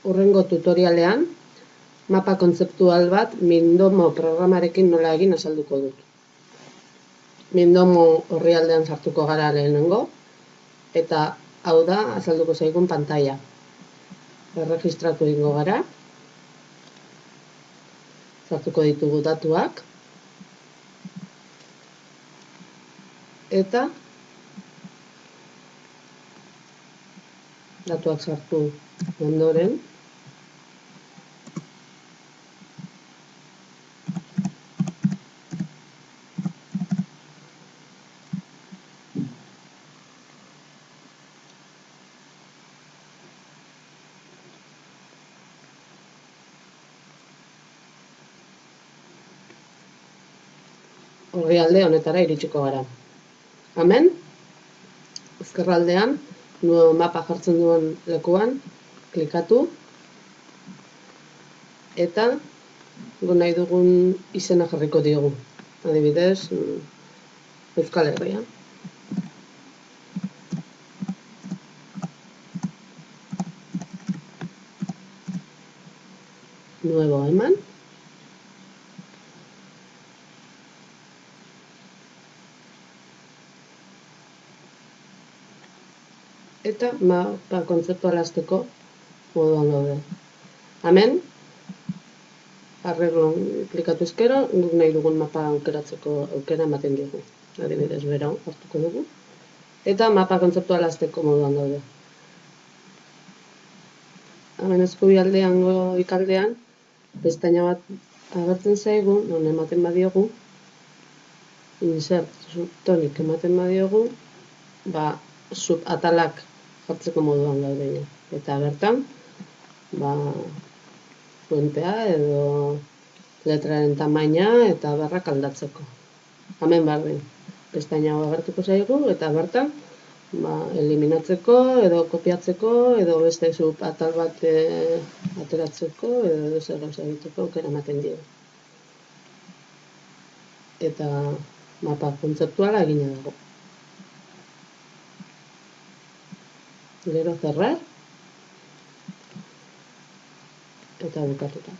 Hurrengo tutorialean, mapa kontzeptual bat Mindomo programarekin nola egin azalduko dut. Mindomo orrialdean sartuko gara lehenengo, eta hau da azalduko zaigun pantaila. Erregistratu egingo gara, sartuko ditugu datuak, eta datuak sartu ondoren, orrialde honetara iritsiko gara. Hemen, ezkerraldean, nuevo mapa jartzen duen lekuan, klikatu, eta nahi dugun izena jarriko diogu. Adibidez, Euskal Herria. Nuevo eman. Eta mapa kontzeptuala hasteko moduan gaude. Hemen, arreglon klikatu ezkero, guk nahi dugun mapa aukeratzeko aukera ematen dugu. Adibidez, bera hartuko dugu. Eta mapa kontzeptuala hasteko moduan gaude. Hemen eskubialdean ikaldean, pestaina bat agertzen zaigu, non ematen badiogu, insert subtonik ematen badiogu, subatalak jartzeko moduan gaude. Eta bertan, fuentea edo letraren tamaina eta barrak aldatzeko. Hemen berdin, pestaina hau agertuko zaigu eta bertan eliminatzeko edo kopiatzeko edo beste subatal bat ateratzeko edo zer gauza egiteko aukera ematen dio. Eta mapa kontzeptuala egina dago. Gero cerrar eta bukatuta.